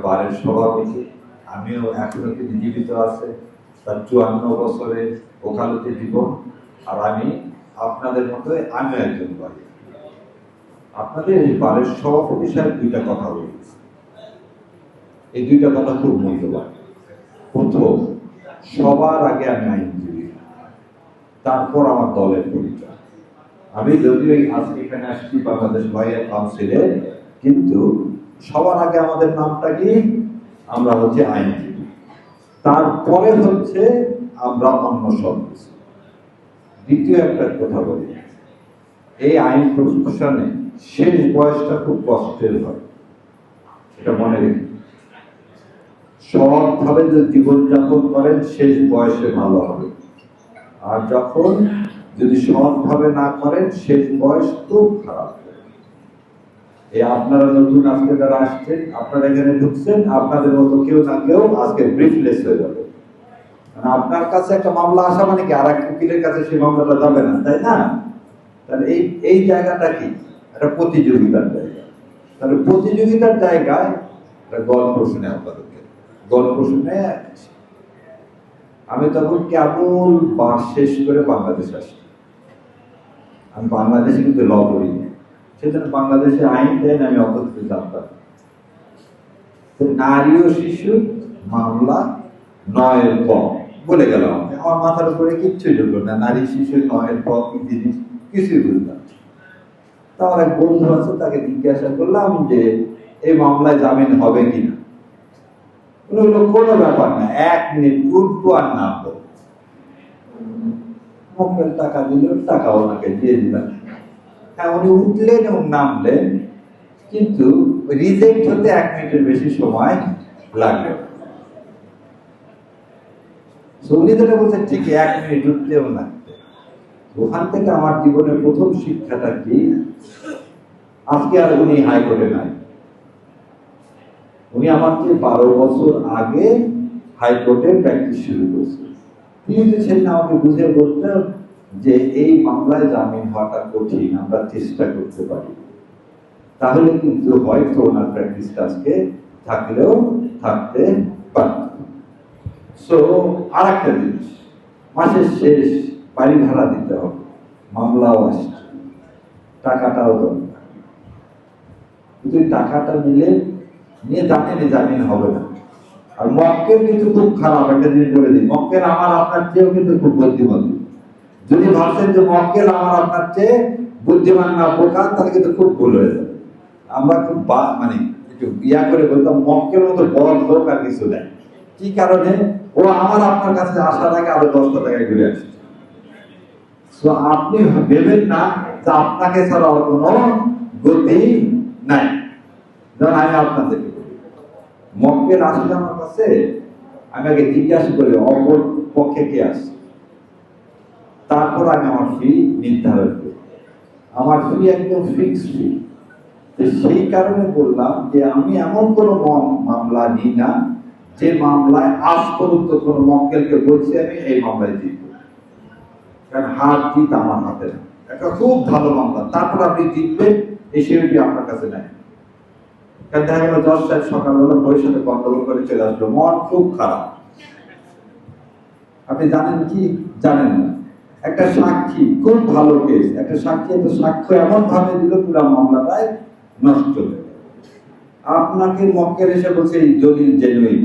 বারের সভাপতি, আমিও এখনো কিন্তু জীবিত আছে, তার 54 বছরে ওকালতি জীবন। আর আমি আপনাদের মতো আমিও একজন বাড়ি। আপনাদের এই বারের সভাপতি সাহেব দুইটা কথা বলেছে, এই দুইটা কথা খুব মূল্যবান। প্রথম, সবার আগে আমি আইনজীবী, তারপর আমার দলের পরিচয়। আমি যদিও আজকে এখানে আসছি বাংলাদেশ লয়ার কাউন্সিলে, কিন্তু সবার আগে আমাদের নামটা কি, আমরা হচ্ছে আইনজীবী, তারপরে হচ্ছে আমরা অন্য সব কিছু। দ্বিতীয় একটা কথা বলি, এই আইন প্রশাসনে শেষ বয়সটা খুব কষ্টের হয়, এটা মনে রেখে। সৎভাবে যদি জীবনযাপন করেন শেষ বয়সে ভালো হবে, আর যখন যদি সৎভাবে না করেন শেষ বয়স খুব খারাপ। এই আপনারা নতুন আজকে যারা আসছেন, আপনারা এখানে ঢুকছেন, আপনাদের মতো কেউ না কেউ আজকে ব্রিফলেস হয়ে যাবে। আপনার কাছে একটা মামলা আসা মানে কি আর এক উকিলের কাছে সেই মামলাটা যাবে না, তাই না? তাহলে এই জায়গাটা কি একটা প্রতিযোগিতার জায়গা। তাহলে প্রতিযোগিতার জায়গায় গল্প শুনে আপনাদেরকে গল্প শুনে আমি তখন কেবল বাস শেষ করে বাংলাদেশ আসি। আমি বাংলাদেশে কিন্তু ল করি, সেজন্য বাংলাদেশের আইন দেন আমি অত কিছু জানতাম। নারী ও শিশু মামলা 9-এর ক বলে গেলাম, আমার মাথার উপরে কিচ্ছুই ঢুকলো না। নারী শিশু 9-এর ক কি জিনিস কিছুই বুঝলাম। তো আমার এক বন্ধু আছে, তাকে জিজ্ঞাসা করলাম যে এই মামলায় জামিন হবে কিনা। কোনো ব্যাপার না, 1 মিনিট উঠবো আর নামবো। মক্কেল টাকা দিল, টাকা ওনাকে দিয়ে দিলাম। হ্যাঁ, উনি উঠলেন এবং নামলেন, কিন্তু রিজেক্ট হতে 1 মিনিটের বেশি সময় লাগলো। উনি যেটা বলছেন ঠিকই, 1 মিনিট উঠলেও লাগবে। ওখান থেকে আমার জীবনের প্রথম শিক্ষাটা কি, আজকে আর উনি হাইকোর্টে নাই। উনি আমার চেয়ে 12 বছর আগে হাইকোর্টে প্র্যাকটিস শুরু করছে। তিনি সেদিন আমাকে বুঝে বলতেন যে এই মামলায় জামিন হওয়াটা কঠিন, আমরা চেষ্টা করতে পারি। তাহলে কিন্তু হয়তো ওনার প্র্যাকটিসটা আজকে থাকলেও থাকতে পারত। সো আর একটা জিনিস, মাসের শেষ বাড়ি ভাড়া দিতে হবে, মামলাও আসছে, টাকাটাও দরকার। কিন্তু টাকাটা নিয়ে জামিন হবে না। আর মক্কেল কিন্তু খুব খারাপ একটা জিনিস বলে দিই, মক্কেল আমার আপনার চেয়েও কিন্তু খুব বুদ্ধিমান। যদি ভাবছেন যে মক্কেল আমার আপনার চেয়ে বুদ্ধিমান না বোকা, তাহলে কিন্তু খুব ভুল হয়ে যাবে। আমরা খুব মানে একটু বিয়া করে বলতাম মক্কেল মতো বড় লোক আর কিছু নেই। কি কারণে? ও আমার আপনার কাছে আসার আগে আরো 10টা টাকায় ঘুরে আসছে। আপনি ভেবেন না যে আপনাকে ছাড়া আর কোনো গতি নাই। যেমন আমি আপনাদেরকে বলি, মক্কেল আসলে আমার কাছে, আমি আগে জিজ্ঞাসা করি অপর পক্ষে কে আসছে, তারপর আমি আমার ফি নির্ধারণ করি। আমার ফি একদম ফিক্স ফি। সেই কারণে বললাম যে আমি এমন কোনো মামলা নিই না যে মামলায় আজ পর্যন্ত কোনো মক্কেলকে বলছি আমি এই মামলায় জিতব। কারণ হার জিত আমার হাতে না। একটা খুব ভালো মামলা, তারপর আপনি জিতবেন, এই সেটি আপনার কাছে নাই। কারণ দেখা গেল 10 সাল সকালবেলা বইয়ের সাথে গন্ডগোল করে চলে আসলো, মন খুব খারাপ। আপনি জানেন কি? জানেন না। একটা সাক্ষী, খুব ভালো কেস, একটা সাক্ষী একটা সাক্ষ্য এমন ভাবে দিল পুরো মামলাটাই নষ্ট হয়ে গেল। আপনাকে মক্কেল এসে বলছে এই দলিল জেনুইন,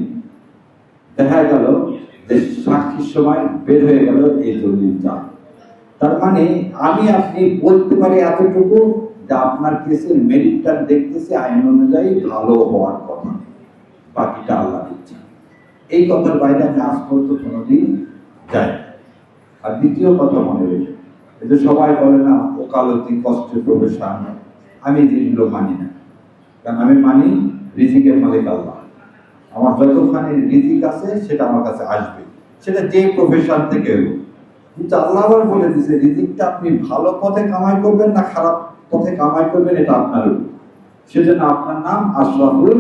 দেখা গেল যে সাক্ষীর সময় বের হয়ে গেল এই দলিল জাল। তার মানে আমি আপনি বলতে পারি এতটুকু যে আপনার কেসের মেরিটটা দেখতেছে আইন অনুযায়ী ভালো হওয়ার কথা, বাকিটা আল্লাহ দিচ্ছে। এই কথার বাইরে আমি আজ পর্যন্ত কোনোদিন যাই। আর দ্বিতীয় কথা মনে রেখে, এই যে সবাই বলে না ওকালতি কষ্টের প্রফেশন, আমি জিনিসগুলো মানি না। কারণ আমি মানি রিজিকের মালিক আল্লাহ। আমার যতখানি রিজিক আছে সেটা আমার কাছে আসবে, সেটা যে প্রফেশন থেকে হলো। কিন্তু আল্লাহ আবার বলে দিয়েছে রিজিকটা আপনি ভালো পথে কামাই করবেন না খারাপ পথে কামাই করবেন, এটা আপনার উপর। সেজন্য আপনার নাম আশরাফুল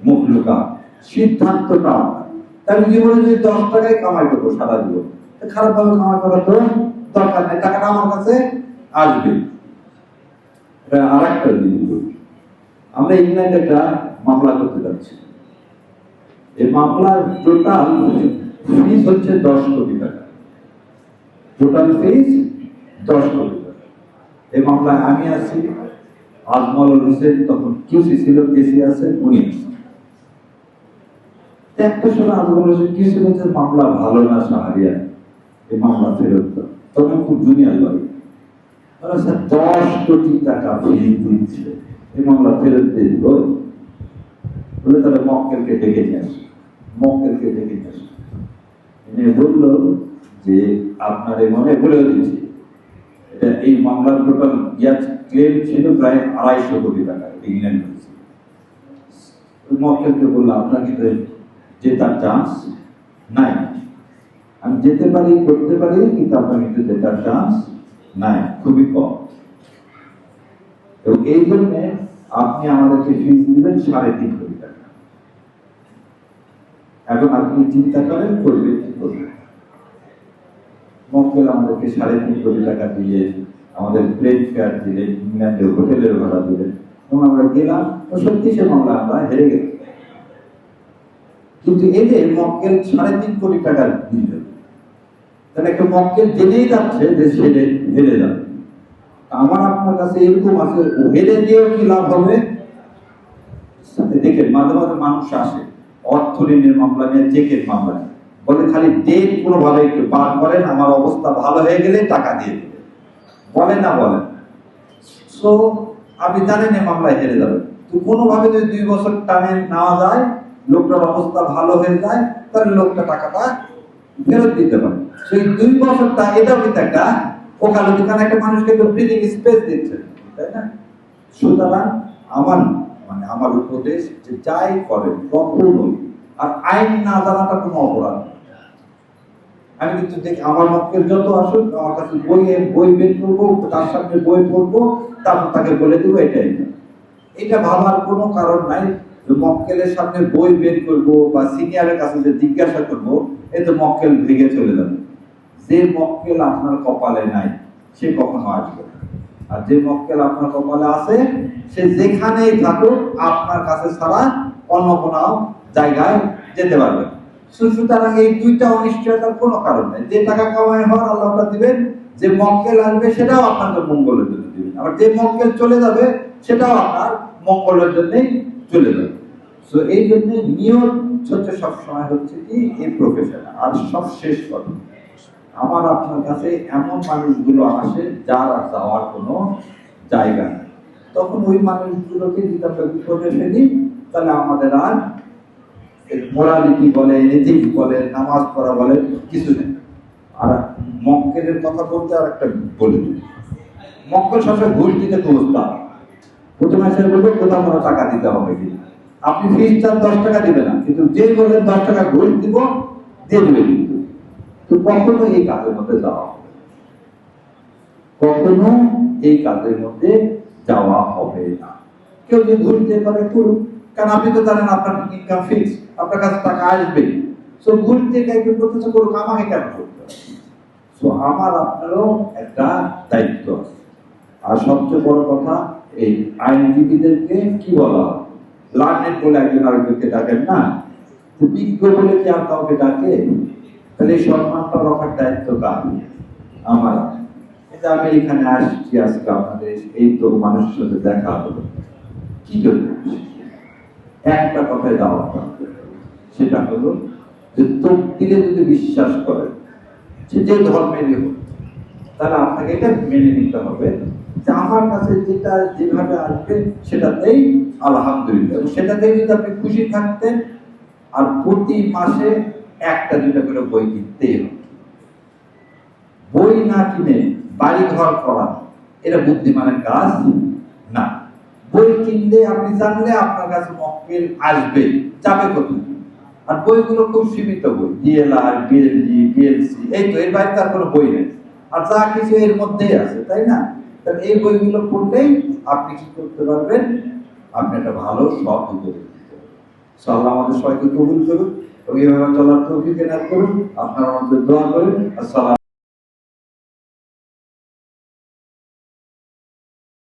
মখলুকাত, সিদ্ধান্তটা আপনার। তাই জীবনে যদি 10 টাকায় কামাই করবো সারা জীবন, খারাপ ভাবে কামাই করার তো দরকার নেই, টাকাটা আমার কাছে আসবে। আর একটা জিনিস, আমরা ইংল্যান্ডে একটা মামলা করতে যাচ্ছি। এই মামলার টোটাল ফিস হচ্ছে 10 কোটি টাকা। টোটাল ফিস 10 কোটি টাকা। এই মামলায় আমি আছি, আজমল হোসেন তখন কিউসি ছিল, কেসি আছে, উনি একটা সময় আজমল হোসেন কিউসি বলছে মামলা ভালো না সাহারিয়া, এই মামলা ফেরত দাও। তখন খুব জুনিয়র লাগে, ওরা স্যার 10 কোটি টাকা ফিস দিচ্ছে, এই মামলা ফেরত দিয়ে দিল। বলে তাহলে মক্কেলকে ডেকে নিয়ে আসে, মক্কেলকে ডেকে নিয়ে আসে, বলল যে আপনার এই মনে বলেও দিচ্ছি, এটা এই মামলার টোটাল ক্লেম ছিল প্রায় 250 কোটি টাকা ইংল্যান্ড হয়েছে। মক্কেলকে বললো আপনার কিন্তু জেতার চান্স নাই, আমি যেতে পারি, করতে পারি, কিন্তু আপনার কিন্তু জেতার চান্স নাই, খুবই কম। এবং এই জন্য আপনি আমাদেরকে ফিস দিবেন 3.5 কোটি টাকা। এখন আপনি চিন্তা করেন করবেন কি করবেন। মক্কেল আমাদেরকে 3.5 কোটি টাকা দিয়ে আমাদের প্লেন ফেয়ার দিলেন, ইংল্যান্ডের হোটেলের ভাড়া দিলেন, এবং আমরা গেলাম। সত্যি সে মামলা আমরা হেরে গেলাম, কিন্তু এদের মক্কেল 3.5 কোটি টাকা দিল। তাহলে একটা মক্কেল জেনেই যাচ্ছে যে সে হেরে যাবে। আমার আপনার কাছে এরকম আছে, হেরে দিয়েও কি লাভ হবে? দেখেন মাঝে মাঝে মানুষ আসে অর্থ ঋণের মামলা নিয়ে, চেকের মামলা নিয়ে, বলে খালি ডেট কোনোভাবে একটু পার করেন, আমার অবস্থা ভালো হয়ে গেলে টাকা দিয়ে দেবেন, বলে না বলেন। সো আপনি জানেন এই মামলায় হেরে যাবেন, তো কোনোভাবে যদি 2 বছর টানে নেওয়া যায়, লোকটার অবস্থা ভালো হয়ে যায়, তাহলে লোকটা টাকাটা ফেরত দিতে পারে। সেই 2 বছরটা এটাও কিন্তু একটা ওকালতি, কারণ একটা মানুষকে তো ব্রিদিং স্পেস দিচ্ছে, তাই না? সুতরাং আমার উপদেশ যে যাই করেন কখনোই, আর আইন না জানাটা কোনো অপরাধ। আমি কিন্তু দেখি আমার মক্কেল যত আসুন আমার কাছে বই বের করবো, তার সামনে বই পড়বো, তারপর তাকে বলে দেবো এটাই। এটা ভাবার কোনো কারণ নাই। মক্কেলের সামনে বই বের করবো বা সিনিয়রের কাছে যে জিজ্ঞাসা করবো, এতে মক্কেল ভেঙে চলে যাবে। যে মক্কেল আপনার কপালে নাই সে কখনো আসবে না, আর যে মক্কেল আপনার কপালে আছে সে যেখানেই থাকুক আপনার কাছে ছাড়া অন্য কোনো জায়গায় যেতে পারবে। সুতরাং এই দুইটা অনিশ্চয়তার কোনো কারণ নেই। যে টাকা কামাই হওয়ার আল্লাহ দিবেন, যে মক্কেল আসবে সেটাও আপনাদের মঙ্গলের জন্য দিবেন, আবার যে মক্কেল চলে যাবে সেটাও আপনার মঙ্গলের জন্যই চলে যাবে। সো এই জন্য নিয়ম হচ্ছে সবসময় হচ্ছে কি এই প্রফেশনে। আর সব শেষ কথা, আমার আপনার কাছে এমন মানুষগুলো আসে যার আর যাওয়ার কোনো জায়গা নেই, তখন ওই মানুষগুলোকে যদি আমরা বিপদে ফেলি, তাহলে আমাদের আর মোরালিটি বলে, এথিক্স বলে, নামাজ পড়া বলে কিছু নেই। আর মক্কেলের কথা বলতে আর একটা বলে দিই, মক্কেল সবসময় ঘুষ দিতে খুব উস্তাদ। প্রথমে এসে বলবে কোথাও কোনো টাকা দিতে হবে কি, আপনি ফিস চান 10 টাকা দিবে না, কিন্তু যে বলেন 10 টাকা ঘুষ দিব দিয়ে দেবে, কিন্তু তো কখনো এই কাজের মধ্যে যাওয়া হবে, কখনো এই কাজের মধ্যে যাওয়া হবে না। কেউ যদি ঘুষ দিয়ে করে করুক, কারণ আপনি তো জানেন আপনার ইনকাম ফিক্স, আপনার কাছে টাকা আসবে। সো ঘুষ দিয়ে একজন করতেছে করুক, আমাকে কেন করতে হবে? সো আমার আপনারও একটা দায়িত্ব আছে। আর সবচেয়ে বড় কথা, এই আইনজীবীদেরকে কি বলা হয়, লার্নেড বলে একজন আরেকজনকে ডাকেন না, বিজ্ঞ বলে কি আর কাউকে ডাকে? তাহলে এই সম্মানটা রক্ষার দায়িত্ব কার? আমার। এটা আমি এখানে আসছি আজকে আপনাদের এই তো মানুষের সাথে দেখা হলো, কি জন্য? একটা কথায় দাওয়া, সেটা হলো যে তকদিরে যদি বিশ্বাস করেন, সে যে ধর্মেরই হোক, তাহলে আপনাকে এটা মেনে নিতে হবে যে আমার কাছে যেটা যেভাবে আসবে সেটাতেই আলহামদুলিল্লাহ, এবং সেটাতেই যদি আপনি খুশি থাকতেন। আর প্রতি মাসে 1-2টা করে বই কিনতেই হবে। বই না কিনে বাড়ি ঘর করা এটা বুদ্ধিমানের কাজ না। বই কিনলে আপনি জানলে আপনার কাছে মক্কেল আসবে, যাবে কোথায়? আর বইগুলো খুব সীমিত বই, ডিএলআর, বিএলডি, বিএলসি, এই তো এর বাইরে তার কোনো বই নেই। আর যা কিছু এর মধ্যেই আছে, তাই না? তাহলে এই বইগুলো পড়লেই আপনি কি করতে পারবেন? আপনি একটা ভালো সৎ উপদেশ দিতে পারবেন। আল্লাহ আমাদের সবাইকে কবুল করুন এবং এইভাবে চলার তৌফিক এনায়েত করুন। আপনারা আমাদের দোয়া করেন। আসসালাম।